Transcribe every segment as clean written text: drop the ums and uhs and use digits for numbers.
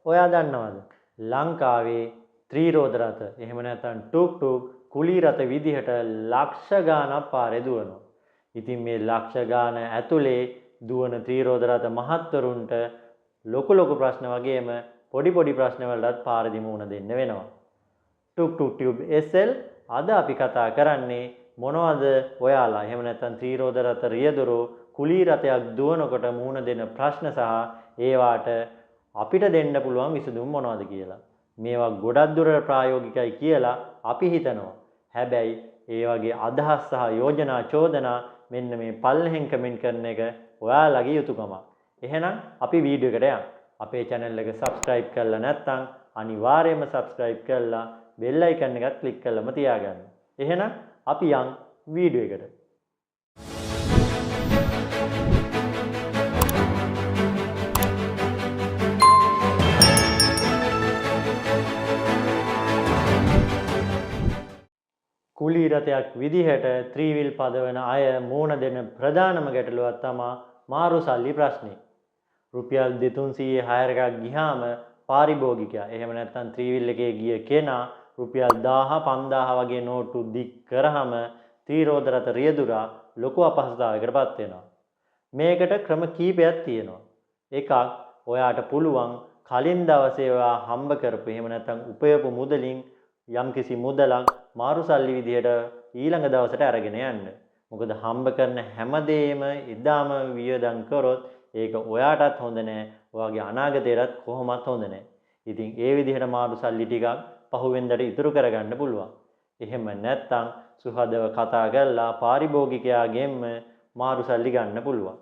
ඔයා දන්නවද? ලංකාවේ ත්‍රිරෝද රථ එහෙම නැත්නම් ටුක් ටුක් කුලී රථ විදිහට ලක්ෂ ගාණක් පාරේ දුවනවා. ඉතින් මේ ලක්ෂ ගාණ ඇතුලේ දුවන ත්‍රිරෝද රථ මහත්වරුන්ට ලොකු ලොකු ප්‍රශ්න වගේම පොඩි පොඩි ප්‍රශ්න වලටත් පාරදී මුහුණ දෙන්න වෙනවා. ටුක් ටුක් ටියුබ් SL අද අපි කතා කරන්නේ මොනවද ඔයාලා එහෙම නැත්නම් ත්‍රිරෝද රථ රියදුරු කුලී රථයක් දුවනකොට මුහුණ දෙන ප්‍රශ්න සහ ඒවාට අපිට දෙන්න පුළුවන් විසඳුම් මොනවද කියලා. මේවා ගොඩක් දුරට ප්‍රායෝගිකයි කියලා අපි හිතනවා. හැබැයි ඒ වගේ අදහස් සහ යෝජනා චෝදනා මෙන්න මේ පල්ලෙහෙන් කමෙන්ට් කරන එක ඔයාලගේ යුතුයකමක්. එහෙනම් අපි වීඩියෝ එකට යමු. අපේ channel එක subscribe කරලා නැත්නම් අනිවාර්යයෙන්ම subscribe කරලා bell icon එකත් click කරලාම තියාගන්න. එහෙනම් අපි යන් වීඩියෝ එකට. කුලී රථයක් විදිහට ත්‍රිවිල් පදවන අය මුහුණ දෙන ප්‍රධානම ගැටලුවක් තමයි මාරු සල්ලි ප්‍රශ්නේ. රුපියල් 200 හයර් එකක් ගියාම පාරිභෝගිකයා එහෙම නැත්නම් ත්‍රිවිල් එකේ ගිය කෙනා රුපියල් 1000 5000 වගේ නෝට්ටු දික් කරාම ත්‍රිරෝද රථ රියදුරා ලොකු අපහසුතාවයකටපත් වෙනවා. මේකට ක්‍රම කීපයක් තියෙනවා. එකක් ඔයාට පුළුවන් කලින් දවසේ ඔයා හම්බ කරපු එහෙම නැත්නම් උපයපු මුදලින් යම්කිසි මුදලක් මාරු සල්ලි විදිහට ඊළඟ දවසට අරගෙන යන්න. මොකද හම්බ කරන හැමදේම එදාම වියදම් කරොත් ඒක ඔයාටත් හොඳ නෑ. ඔයාගේ අනාගතයටත් කොහොමත් හොඳ නෑ. ඉතින් ඒ විදිහට මාරු සල්ලි ටිකක් පහුවෙන්දට ඉතුරු කරගන්න පුළුවන්. එහෙම නැත්නම් සුහදව කතා කරලා පාරිභෝගිකයාගෙන්ම මාරු සල්ලි ගන්න පුළුවන්.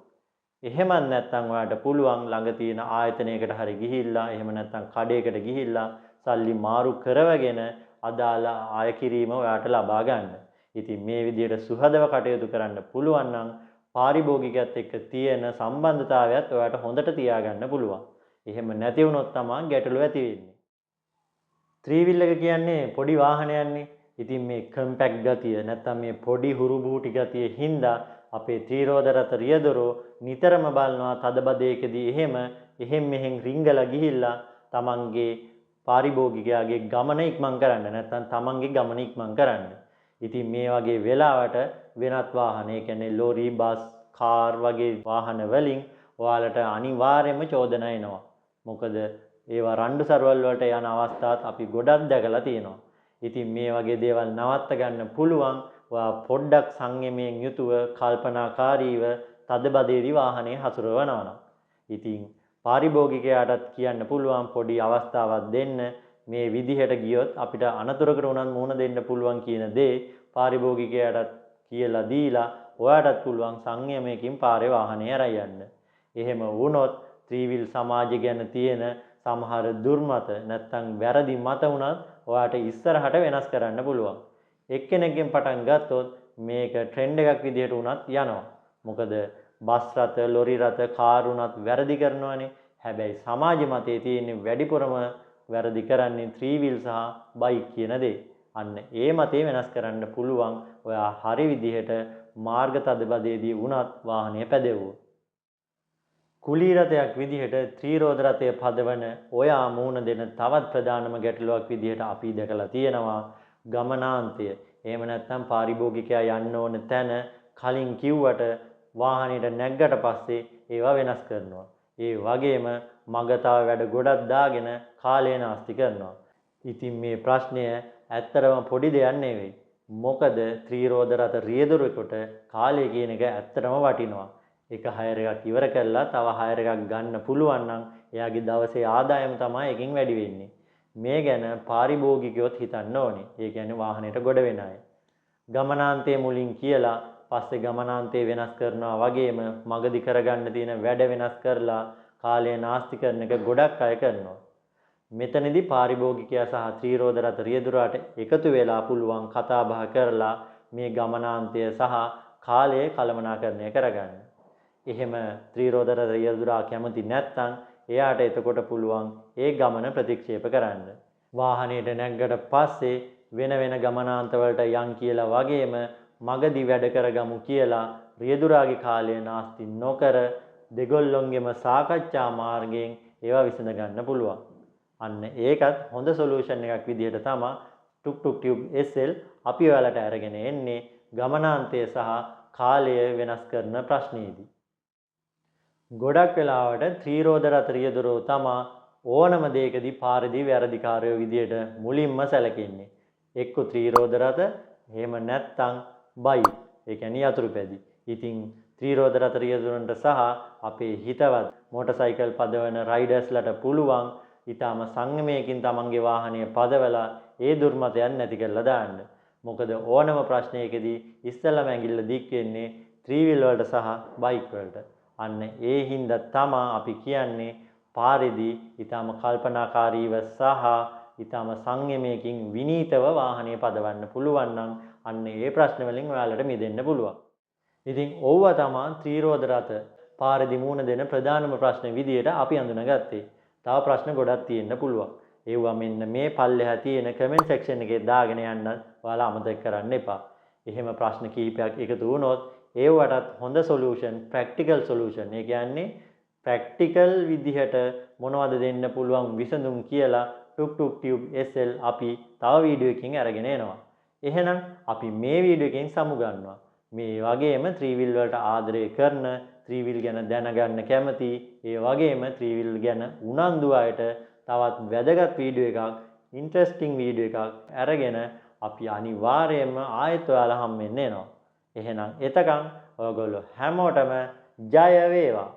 එහෙමත් නැත්නම් ඔයාට පුළුවන් ළඟ තියෙන ආයතනයකට හරි ගිහිල්ලා එහෙම නැත්නම් කඩේකට ගිහිල්ලා සල්ලි මාරු කරවගෙන අදාළ ආය කිරීම ඔයාට ලබා ගන්න. ඉතින් මේ විදිහට සුහදව කටයුතු කරන්න පුළුවන් නම් පාරිභෝගිකයත් එක්ක තියෙන සම්බන්ධතාවයත් ඔයාට හොඳට තියාගන්න පුළුවන්. එහෙම නැති වුණොත් තමයි ගැටලුව ඇති වෙන්නේ. ත්‍රිවිල් එක කියන්නේ පොඩි වාහනයක්නේ. ඉතින් මේ කම්පැක්ට් ගතිය නැත්නම් මේ පොඩි හුරුබූටි ගතිය හින්දා අපේ ත්‍රිරෝද රථ රියදුරු නිතරම බලනවා තදබදයකදී එහෙම මෙහෙන් රිංගලා ගිහිල්ලා තමන්ගේ පාරිභෝගිකයාගේ ගමන ඉක්මන් කරන්න නැත්නම් තමන්ගේ ගමන ඉක්මන් කරන්න. ඉතින් මේ වගේ වෙලාවට වෙනත් වාහන, ඒ කියන්නේ ලෝරි, බස්, කාර් වගේ වාහන වලින් ඔයාලට අනිවාර්යයෙන්ම චෝදනා එනවා. මොකද ඒවා රණ්ඩු සරවල් වලට යන අවස්ථාත් අපි ගොඩක් දැකලා තියෙනවා. ඉතින් මේ වගේ දේවල් නවත්ත ගන්න පුළුවන් ඔයා පොඩ්ඩක් සංයමයෙන් යුතුව කල්පනාකාරීව තදබදයේදී වාහනේ හසුරවනවා නම්. ඉතින් පාරිභෝගිකයාටත් කියන්න පුළුවන් පොඩි අවස්ථාවක් දෙන්න මේ විදිහට ගියොත් අපිට අනතුරකට උනන් මුහුණ දෙන්න පුළුවන් කියන දේ පාරිභෝගිකයාටත් කියලා දීලා ඔයාටත් පුළුවන් සංයමයකින් පාරේ වාහනේ අරන් යන්න. එහෙම වුණොත් ත්‍රිවිල් සමාජය ගැන තියෙන සමහර දුර්මත නැත්නම් වැරදි මත උනත් ඔයාට ඉස්සරහට වෙනස් කරන්න පුළුවන්. එක්කෙනෙක්ගෙන් පටන් ගත්තොත් මේක ට්‍රෙන්ඩ් එකක් විදිහට උනත් යනවා. මොකද බස් රථ, ලොරි රථ, කාර් උනත් වැරදි කරනවානේ. හැබැයි සමාජ මතයේ තියෙන වැඩිපුරම වැරදි කරන්නේ ත්‍රිවිල් සහ බයික් කියන දේ. අන්න ඒ මතේ වෙනස් කරන්න පුළුවන් ඔයා හරි විදිහට මාර්ග තදබදයේදී උනත් වාහනය පැදෙවුවොත්. කුලී රථයක් විදිහට ත්‍රිරෝද රථය පදවන ඔයා මුහුණ දෙන තවත් ප්‍රධානම ගැටලුවක් විදිහට අපි දැකලා තියෙනවා ගමනාන්තය. එහෙම නැත්නම් පාරිභෝගිකයා යන්න ඕන තැන කලින් කිව්වට වාහනේට නැග්ගට පස්සේ ඒවා වෙනස් කරනවා. ඒ වගේම මග තව වැඩ ගොඩක් දාගෙන කාලය නාස්ති කරනවා. ඉතින් මේ ප්‍රශ්නය ඇත්තටම පොඩි දෙයක් නෙවෙයි. මොකද ත්‍රිරෝද රථ රියදුරෙකුට කාලය කියන එක ඇත්තටම වටිනවා. එක හයර් එකක් ඉවර කරලා තව හයර් එකක් ගන්න පුළුවන් නම් එයාගේ දවසේ ආදායම තමයි එකකින් වැඩි වෙන්නේ. මේ ගැන පාරිභෝගිකයොත් හිතන්න ඕනේ. ඒ කියන්නේ වාහනේට ගොඩ වෙන අය. ගමනාන්තයේ මුලින් කියලා පස්සේ ගමනාන්තේ වෙනස් කරනවා වගේම මගදී කරගන්න තියෙන වැඩ වෙනස් කරලා කාලය නාස්ති කරන එක ගොඩක් අය කරනවා. මෙතනදී පාරිභෝගිකයා සහ ත්‍රිරෝද රථ රියදුරාට එකතු වෙලා පුළුවන් කතා බහ කරලා මේ ගමනාන්තය සහ කාලය කළමනාකරණය කරගන්න. එහෙම ත්‍රිරෝද රථ රියදුරා කැමති නැත්නම් එයාට එතකොට පුළුවන් ඒ ගමන ප්‍රතික්ෂේප කරන්න. වාහනේට නැග්ගට පස්සේ වෙන වෙන ගමනාන්ත වලට යන් කියලා වගේම මගදී වැඩ කරගමු කියලා රියදුරාගේ කාලය නාස්ති නොකර දෙගොල්ලොන්ගෙම සාකච්ඡා මාර්ගයෙන් ඒවා විසඳ ගන්න පුළුවන්. අන්න ඒකත් හොඳ සොලියුෂන් එකක් විදිහට තමයි ටුක් ටියුබ් SL අපි ඔයාලට අරගෙන එන්නේ ගමනාන්තය සහ කාලය වෙනස් කරන ප්‍රශ්නේදී. ගොඩක් වෙලාවට ත්‍රිරෝද රථ රියදුරෝ තමා ඕනම දෙයකදී පාරදී වැරදිකාරයෝ විදියට මුලින්ම සැලකෙන්නේ. එක්ක ත්‍රිරෝද රථ, එහෙම නැත්නම් බයි. ඒ කියන්නේ යතුරුපැදි. ඉතින් ත්‍රිරෝද රථ රියදුරන්ට සහ අපේ හිතවත් මොටරසයිකල් පදවන රයිඩර්ස්ලට පුළුවන් ඊටාම සංයමයකින් තමන්ගේ වාහනය පදවලා ඒ දුර්මතයන් නැති කරලා දාන්න. මොකද ඕනම ප්‍රශ්නයකදී ඉස්සෙල්ලාම ඇඟිල්ල දික් වෙන්නේ ත්‍රිවිල් වලට සහ බයික් වලට. අන්න ඒ හින්දා තමා අපි කියන්නේ පාරේදී ඊටාම කල්පනාකාරීව සහ ඊටාම සංයමයකින් විනීතව වාහනය පදවන්න පුළුවන් නම් අන්න ඒ ප්‍රශ්න වලින් ඔයාලට මිදෙන්න පුළුවන්. ඉතින් ඕවා තමා ත්‍රිරෝද රථ පාරේදී මුහුණ දෙන ප්‍රධානම ප්‍රශ්න විදියට අපි අඳුනගත්තේ. තව ප්‍රශ්න ගොඩක් තියෙන්න පුළුවන්. ඒවා මෙන්න මේ පල්ලෙහා තියෙන කමෙන්ට් සෙක්ෂන් එකේ දාගෙන යන්න ඔයාලා අමතක කරන්න එපා. එහෙම ප්‍රශ්න කිහිපයක් එකතු වුණොත් ඒවටත් හොඳ සොලියුෂන්, ප්‍රැක්ටිකල් සොලියුෂන්. ඒ කියන්නේ ප්‍රැක්ටිකල් විදිහට මොනවද දෙන්න පුළුවන් විසඳුම් කියලා ටුක් ටියුබ් SL අපි තව වීඩියෝ එකකින් අරගෙන එනවා. එහෙනම් අපි මේ වීඩියෝ එකෙන් සමුගන්නවා. මේ වගේම ත්‍රිවිල් වලට ආදරය කරන, ත්‍රිවිල් ගැන දැනගන්න කැමති, ඒ වගේම ත්‍රිවිල් ගැන උනන්දු අයට තවත් වැදගත් වීඩියෝ එකක්, ඉන්ටරෙස්ටිං වීඩියෝ එකක් අරගෙන අපි අනිවාර්යයෙන්ම ආයෙත් ඔයාලා හම්බෙන්න එනවා. එහෙනම් එතකන් ඔයගොල්ලෝ හැමෝටම ජය වේවා.